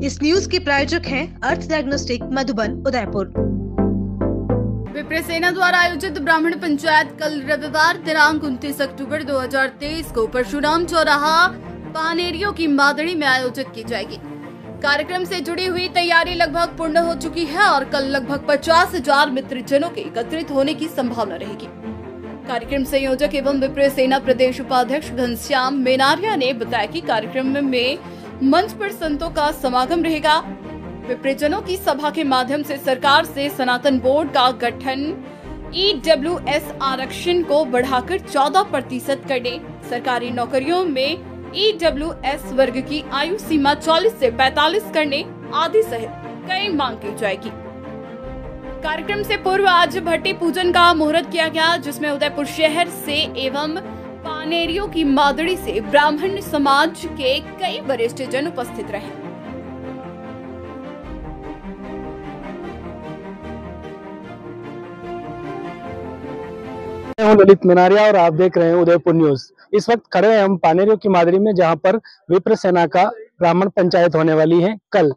इस न्यूज के प्रायोजक हैं अर्थ डायग्नोस्टिक मधुबन उदयपुर। विप्र सेना द्वारा आयोजित ब्राह्मण पंचायत कल रविवार दिनांक 29 अक्टूबर 2023 को परशुराम चौराहा पानेरियों की मादड़ी में आयोजित की जाएगी। कार्यक्रम से जुड़ी हुई तैयारी लगभग पूर्ण हो चुकी है और कल लगभग 50,000 मित्रजनों के एकत्रित होने की संभावना रहेगी। कार्यक्रम संयोजक एवं विप्र सेना प्रदेश उपाध्यक्ष घनश्याम मेनारिया ने बताया कि कार्यक्रम में मंच पर संतों का समागम रहेगा। विप्रजनों की सभा के माध्यम से सरकार से सनातन बोर्ड का गठन, EWS आरक्षण को बढ़ाकर 14% करने, सरकारी नौकरियों में EWS वर्ग की आयु सीमा 40 से 45 करने आदि सहित कई मांग की जाएगी। कार्यक्रम से पूर्व आज भट्टी पूजन का मुहूर्त किया गया, जिसमें उदयपुर शहर से एवं पानेरियों की मादड़ी से ब्राह्मण समाज के कई वरिष्ठ जन उपस्थित रहे। मैं हूं ललित मेनारिया और आप देख रहे हैं उदयपुर न्यूज। इस वक्त खड़े हैं हम पानेरियों की मादड़ी में, जहां पर विप्र सेना का ब्राह्मण पंचायत होने वाली है कल।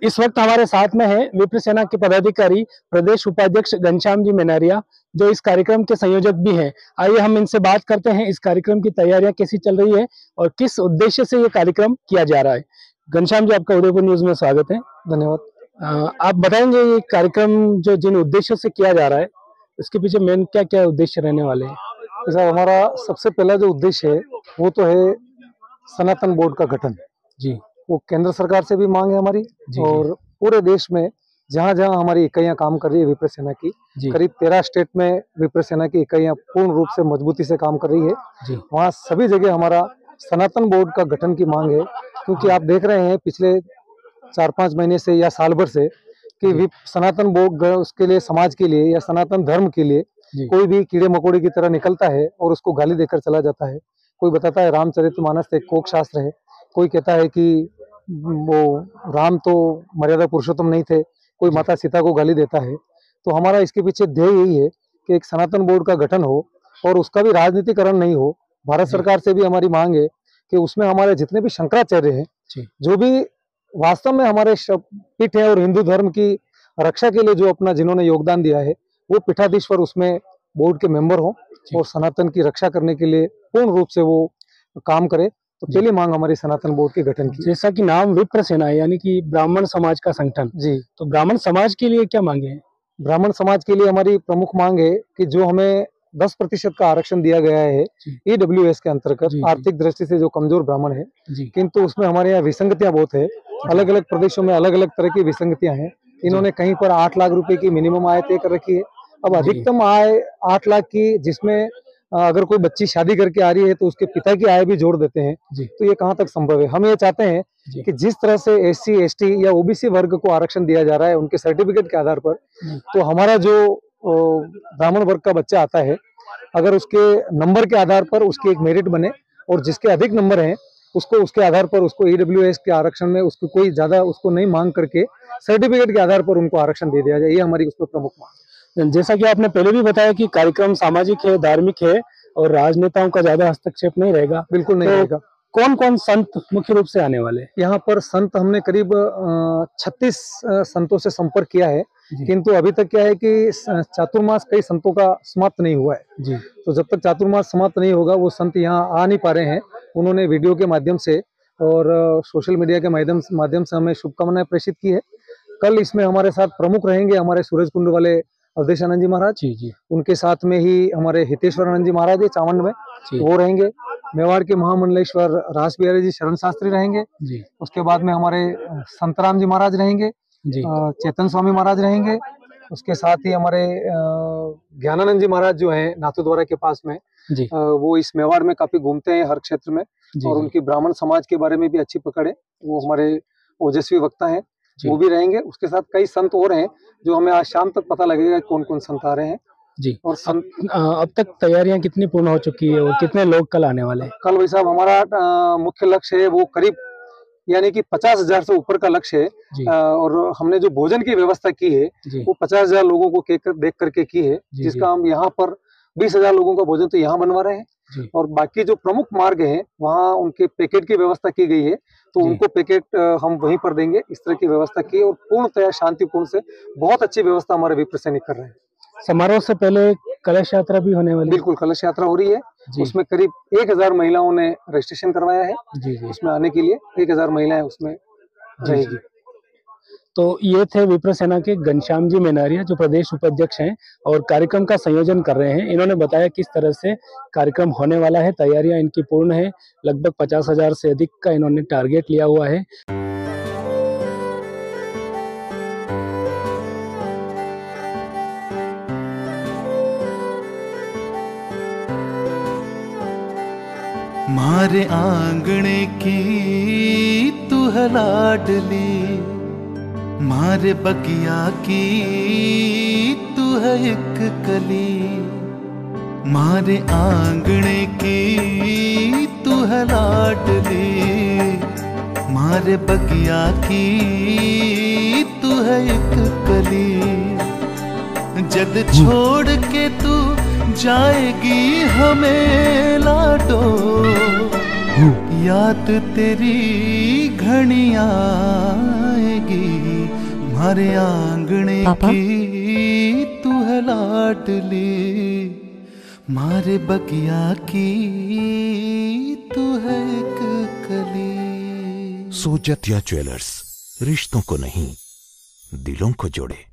इस वक्त हमारे साथ में है विप्र सेना के पदाधिकारी प्रदेश उपाध्यक्ष घनश्याम जी मेनारिया, जो इस कार्यक्रम के संयोजक भी हैं। आइए हम इनसे बात करते हैं, इस कार्यक्रम की तैयारियां कैसी चल रही है और किस उद्देश्य से ये कार्यक्रम किया जा रहा है। घनश्याम जी, आपका उदयपुर न्यूज में स्वागत है। धन्यवाद। आप बताएंगे ये कार्यक्रम जो जिन उद्देश्यों से किया जा रहा है, इसके पीछे मेन क्या क्या उद्देश्य रहने वाले हैं? जैसा हमारा सबसे पहला जो उद्देश्य है वो तो है सनातन बोर्ड का गठन जी। वो केंद्र सरकार से भी मांग है हमारी जी, और पूरे देश में जहाँ जहाँ हमारी इकाइयाँ काम कर रही है विप्र सेना की, करीब 13 स्टेट में विप्र सेना की इकाइयाँ पूर्ण रूप से मजबूती से काम कर रही है जी। वहाँ सभी जगह हमारा सनातन बोर्ड का गठन की मांग है। क्योंकि आप देख रहे हैं पिछले 4-5 महीने से या साल भर से कि सनातन बोर्ड उसके लिए, समाज के लिए या सनातन धर्म के लिए कोई भी कीड़े मकोड़े की तरह निकलता है और उसको गाली देकर चला जाता है। कोई बताता है रामचरितमानस एक कोक शास्त्र है, कोई कहता है कि वो राम तो मर्यादा पुरुषोत्तम नहीं थे, कोई माता सीता को गाली देता है। तो हमारा इसके पीछे ध्येय यही है कि एक सनातन बोर्ड का गठन हो और उसका भी राजनीतिकरण नहीं हो। भारत सरकार से भी हमारी मांग है कि उसमें हमारे जितने भी शंकराचार्य हैं, जो भी वास्तव में हमारे पीठ है और हिंदू धर्म की रक्षा के लिए जो अपना जिन्होंने योगदान दिया है, वो पीठाधीश्वर उसमें बोर्ड के मेंबर हो और सनातन की रक्षा करने के लिए पूर्ण रूप से वो काम करे। तो पहली मांग हमारी सनातन बोर्ड के गठन की। जैसा कि नाम विप्र सेना है, यानी कि ब्राह्मण समाज का संगठन जी, तो ब्राह्मण समाज के लिए क्या मांगे हैं? ब्राह्मण समाज के लिए हमारी प्रमुख मांग है कि जो हमें 10% का आरक्षण दिया गया है EWS के अंतर्गत, आर्थिक दृष्टि से जो कमजोर ब्राह्मण है, किंतु उसमें हमारे यहाँ विसंगतियां बहुत है। अलग अलग प्रदेशों में अलग अलग तरह की विसंगतियां हैं। इन्होंने कहीं पर 8 लाख रुपए की मिनिमम आय तय कर रखी है। अब अधिकतम आय 8 लाख की, जिसमें अगर कोई बच्ची शादी करके आ रही है तो उसके पिता की आय भी जोड़ देते हैं, तो ये कहाँ तक संभव है? हम ये चाहते हैं कि जिस तरह से SC ST या OBC वर्ग को आरक्षण दिया जा रहा है उनके सर्टिफिकेट के आधार पर, तो हमारा जो ब्राह्मण वर्ग का बच्चा आता है, अगर उसके नंबर के आधार पर उसकी एक मेरिट बने और जिसके अधिक नंबर हैं उसको उसके आधार पर उसको EWS के आरक्षण में उसको कोई ज्यादा उसको नहीं मांग करके सर्टिफिकेट के आधार पर उनको आरक्षण दे दिया जाए। ये हमारी उसमें प्रमुख मांग। जैसा कि आपने पहले भी बताया कि कार्यक्रम सामाजिक है, धार्मिक है और राजनेताओं का ज्यादा हस्तक्षेप नहीं रहेगा। बिल्कुल नहीं रहेगा। कौन कौन संत मुख्य रूप से आने वाले? यहाँ पर संत हमने करीब 36 संतों से संपर्क किया है, किंतु अभी तक क्या है कि चातुर्मास कई संतों का समाप्त नहीं हुआ है तो जब तक चातुर्मास समाप्त नहीं होगा वो संत यहाँ आ नहीं पा रहे हैं। उन्होंने वीडियो के माध्यम से और सोशल मीडिया के माध्यम से हमें शुभकामनाएं प्रेषित की है। कल इसमें हमारे साथ प्रमुख रहेंगे हमारे सूरज कुंड वाले अवधेशानंद जी महाराज उनके साथ में ही हमारे हितेश्वरानंद जी महाराज है चावंड में, वो रहेंगे। मेवाड़ के महामंडलेश्वर रास बिहारी जी शरण शास्त्री रहेंगे। उसके बाद में हमारे संतराम जी महाराज रहेंगे, चेतन स्वामी महाराज रहेंगे। उसके साथ ही हमारे ज्ञानानंद जी महाराज जो हैं नाथद्वारा के पास में, वो इस मेवाड़ में काफी घूमते हैं हर क्षेत्र में और उनकी ब्राह्मण समाज के बारे में भी अच्छी पकड़ है। वो हमारे ओजस्वी वक्ता हैं, वो भी रहेंगे। उसके साथ कई संत और हैं जो हमें आज शाम तक पता लगेगा कौन कौन संत आ रहे हैं। और अब तक तैयारियां कितनी पूर्ण हो चुकी है और कितने लोग कल आने वाले हैं? कल भाई साहब हमारा मुख्य लक्ष्य है वो करीब यानी कि 50,000 से ऊपर का लक्ष्य है और हमने जो भोजन की व्यवस्था की है वो 50,000 लोगों को देख करके की है, जिसका हम यहाँ पर 20,000 लोगों का भोजन तो यहाँ बनवा रहे हैं जी। और बाकी जो प्रमुख मार्ग हैं वहाँ उनके पैकेट की व्यवस्था की गई है, तो जी। उनको पैकेट हम वहीं पर देंगे, इस तरह की व्यवस्था की और पूर्णतया शांतिपूर्ण से बहुत अच्छी व्यवस्था हमारे विप्र सैनिक कर रहे हैं। समारोह से पहले कलश यात्रा भी होने वाली है? बिल्कुल, कलश यात्रा हो रही है। जी। उसमें करीब 1000 महिलाओं ने रजिस्ट्रेशन करवाया है। जी जी। उसमें आने के लिए 1000 महिलाएं उसमें जी। रहेगी। तो ये थे विप्र सेना के घनश्याम जी मेनारिया, जो प्रदेश उपाध्यक्ष हैं और कार्यक्रम का संयोजन कर रहे हैं। इन्होंने बताया किस तरह से कार्यक्रम होने वाला है, तैयारियां इनकी पूर्ण है। लगभग 50,000 से अधिक का इन्होंने टारगेट लिया हुआ है। मारे आंगणे की तू है लाडली, मारे बगिया की तू है एक कली। मारे आंगणे की तू है लाडली, मारे बगिया की तू है एक कली। जद छोड़ के तू जाएगी हमें लाडो, याद तेरी घनी आएगी। मारे आंगणे की तू है लाडली, मारे बगिया की तू है एक कली। सोजतिया ज्वेलर्स, रिश्तों को नहीं दिलों को जोड़े।